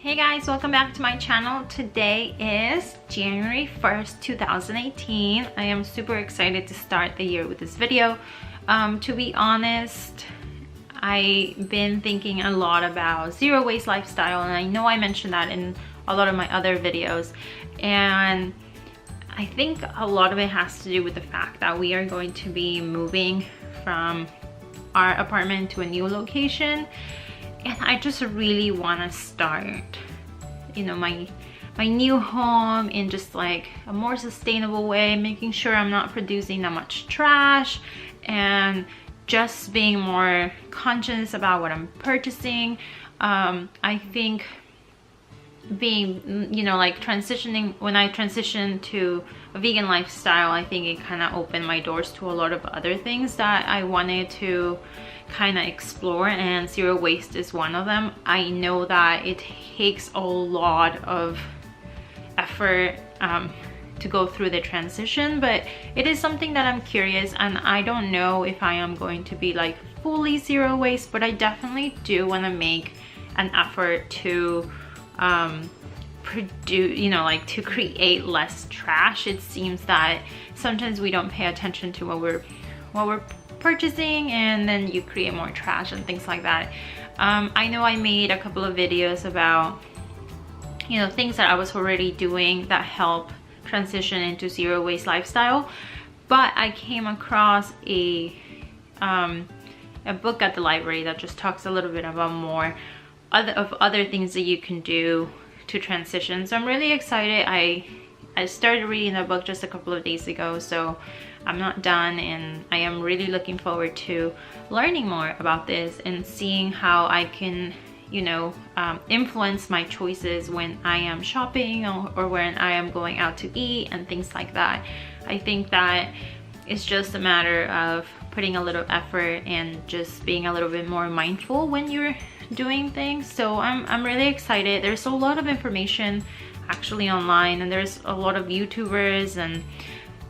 Hey guys, welcome back to my channel. Today is January 1st, 2018. I am super excited to start the year with this video. To be honest, I've been thinking a lot about zero waste lifestyle, and I know I mentioned that in a lot of my other videos, and I think a lot of it has to do with the fact that we are going to be moving from our apartment to a new location. And I just really want to start, you know, my new home in just like a more sustainable way, making sure I'm not producing that much trash and just being more conscious about what I'm purchasing. I think being, you know, like transitioning, when I transitioned to a vegan lifestyle, I think it kind of opened my doors to a lot of other things that I wanted to kind of explore, and zero waste is one of them. I know that it takes a lot of effort to go through the transition, but it is something that I'm curious, and I don't know if I am going to be like fully zero waste, but I definitely do want to make an effort to produce, you know, like to create less trash. It seems that sometimes we don't pay attention to what we're purchasing, and then you create more trash and things like that. I know I made a couple of videos about, you know, things that I was already doing that help transition into zero waste lifestyle, but I came across a book at the library that just talks a little bit about more other things that you can do to transition. So I'm really excited. I started reading the book just a couple of days ago, so I'm not done, and I am really looking forward to learning more about this and seeing how I can, you know, influence my choices when I am shopping or when I am going out to eat and things like that. I think that it's just a matter of putting a little effort and just being a little bit more mindful when you're doing things. So I'm really excited. There's a lot of information actually online, and there's a lot of YouTubers and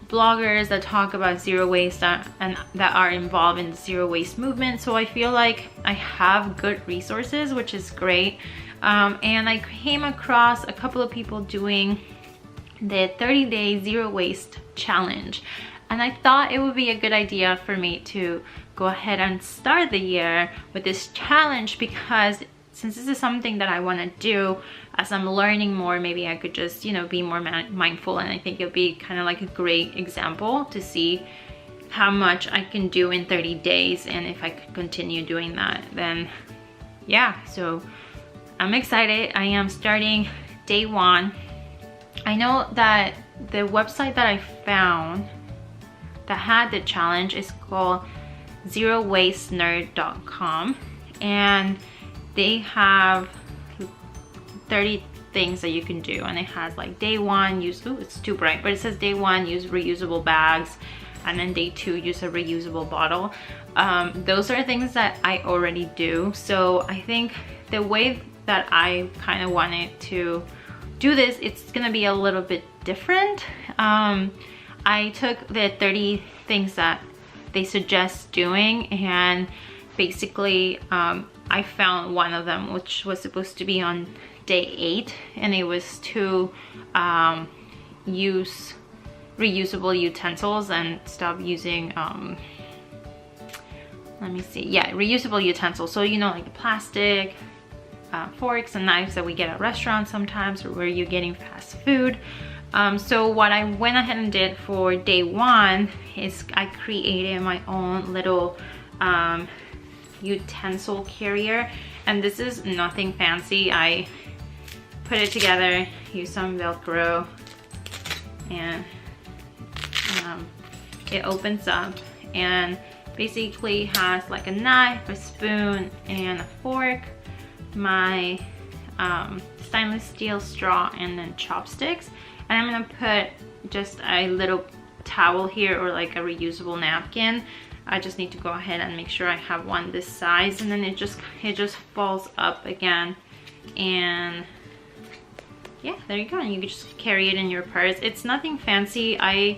bloggers that talk about zero waste that are involved in the zero waste movement. So I feel like I have good resources, which is great. And I came across a couple of people doing the 30-day zero waste challenge, and I thought it would be a good idea for me to go ahead and start the year with this challenge, because since this is something that I want to do, as I'm learning more, maybe I could just, you know, be more mindful, and I think it'll be kind of like a great example to see how much I can do in 30 days, and if I could continue doing that, then yeah. So I'm excited. I am starting day one. I know that the website that I found that had the challenge is called zerowastenerd.com, and they have 30 things that you can do, and it has like day one, use, ooh, it's too bright, but it says day one, use reusable bags, and then day two, use a reusable bottle. Those are things that I already do. So I think the way that I kind of wanted to do this, it's gonna be a little bit different. I took the 30 things that they suggest doing, and basically I found one of them, which was supposed to be on day 8, and it was to use reusable utensils and stop using let me see, yeah, reusable utensils. So, you know, like the plastic forks and knives that we get at restaurants sometimes, or where you're getting fast food. So what I went ahead and did for day one is I created my own little utensil carrier, and this is nothing fancy. I put it together, use some Velcro, and it opens up and basically has like a knife, a spoon, and a fork, my stainless steel straw, and then chopsticks. And I'm gonna put just a little towel here, or like a reusable napkin. I just need to go ahead and make sure I have one this size, and then it just falls up again, and yeah, there you go. And you can just carry it in your purse. It's nothing fancy. I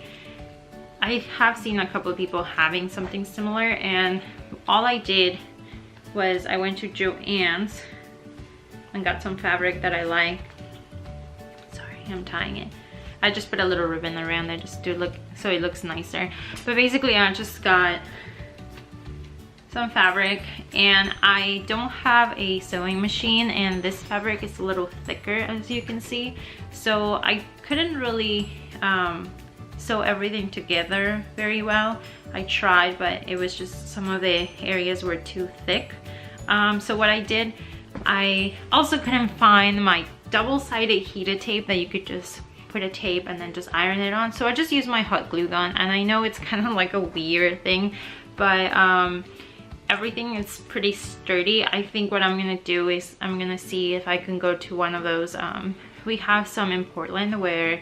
have seen a couple of people having something similar, and all I did was I went to Joann's and got some fabric that I like. Sorry, I'm tying it. I just put a little ribbon around there just to look, so it looks nicer. But basically I just got some fabric, and I don't have a sewing machine, and this fabric is a little thicker, as you can see, so I couldn't really sew everything together very well. I tried, but it was just some of the areas were too thick. So what I did, I also couldn't find my double-sided heated tape that you could just put a tape and then just iron it on, so I just used my hot glue gun. And I know it's kind of like a weird thing, but everything is pretty sturdy. I think what I'm gonna do is I'm gonna see if I can go to one of those, we have some in Portland where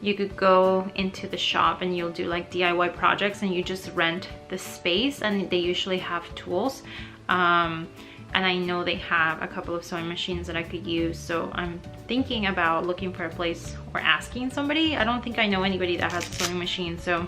you could go into the shop and you'll do like DIY projects, and you just rent the space, and they usually have tools. And I know they have a couple of sewing machines that I could use, so I'm thinking about looking for a place or asking somebody. I don't think I know anybody that has a sewing machine, so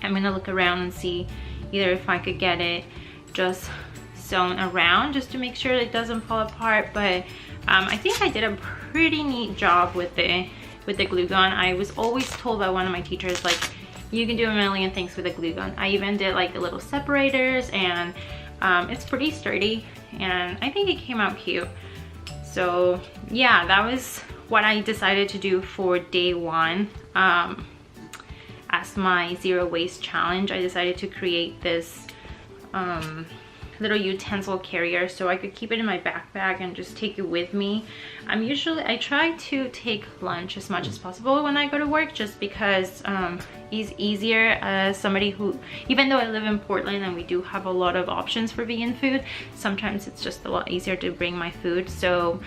I'm gonna look around and see either if I could get it just sewn around just to make sure it doesn't fall apart. But I think I did a pretty neat job with the glue gun. I was always told by one of my teachers, like, you can do a million things with a glue gun. I even did like the little separators, and it's pretty sturdy, and I think it came out cute. So yeah, that was what I decided to do for day one. As my zero waste challenge, I decided to create this little utensil carrier so I could keep it in my backpack and just take it with me. I try to take lunch as much as possible when I go to work, just because it's easier as somebody who, even though I live in Portland and we do have a lot of options for vegan food, sometimes it's just a lot easier to bring my food. So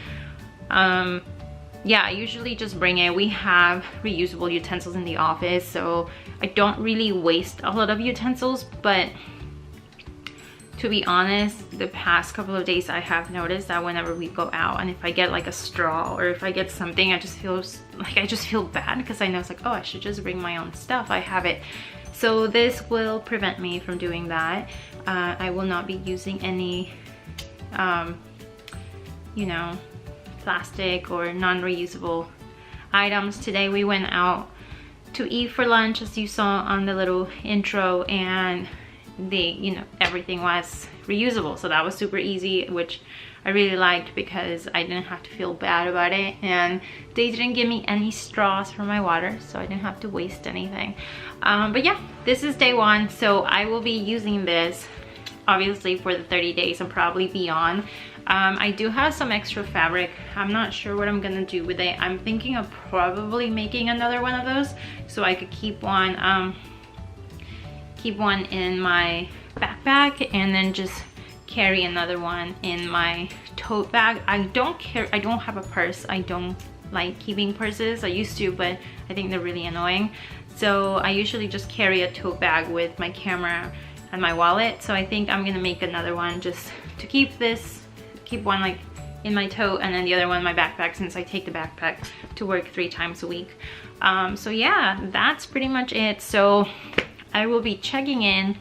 yeah, I usually just bring it. We have reusable utensils in the office, so I don't really waste a lot of utensils. But to be honest, the past couple of days I have noticed that whenever we go out, and if I get like a straw or if I get something, I just feel bad, because I know it's like, oh, I should just bring my own stuff. I have it. So this will prevent me from doing that. I will not be using any you know, plastic or non-reusable items. Today we went out to eat for lunch, as you saw on the little intro, and everything was reusable, so that was super easy, which I really liked because I didn't have to feel bad about it, and they didn't give me any straws for my water, so I didn't have to waste anything. But yeah, this is day one, so I will be using this obviously for the 30 days and probably beyond. I do have some extra fabric. I'm not sure what I'm gonna do with it. I'm thinking of probably making another one of those so I could keep one in my backpack and then just carry another one in my tote bag. I don't have a purse. I don't like keeping purses. I used to, but I think they're really annoying. So I usually just carry a tote bag with my camera and my wallet. So I think I'm gonna make another one just to keep one like in my tote and then the other one in my backpack, since I take the backpack to work 3 times a week. So yeah, that's pretty much it. So I will be checking in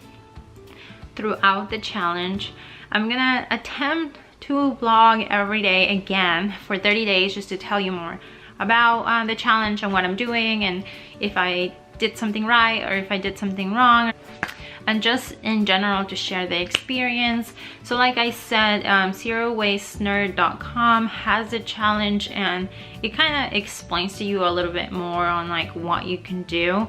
throughout the challenge. I'm gonna attempt to vlog every day again for 30 days just to tell you more about the challenge and what I'm doing, and if I did something right or if I did something wrong, and just in general to share the experience. So like I said, ZeroWasteNerd.com has a challenge, and it kind of explains to you a little bit more on like what you can do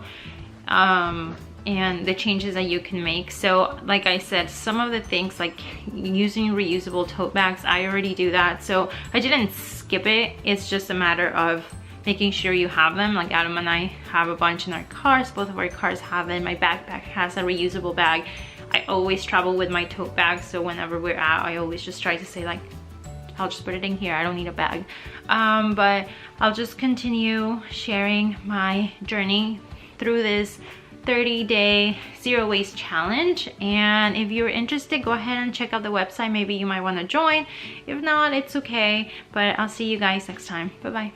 and the changes that you can make. So like I said, some of the things like using reusable tote bags, I already do that, so I didn't skip it. It's just a matter of making sure you have them. Like Adam and I have a bunch in our cars. Both of our cars have it. My backpack has a reusable bag. I always travel with my tote bag, so whenever we're out, I always just try to say like, I'll just put it in here, I don't need a bag. But I'll just continue sharing my journey through this 30-day zero waste challenge, and if you're interested, go ahead and check out the website. Maybe you might want to join. If not, it's okay, but I'll see you guys next time. Bye bye.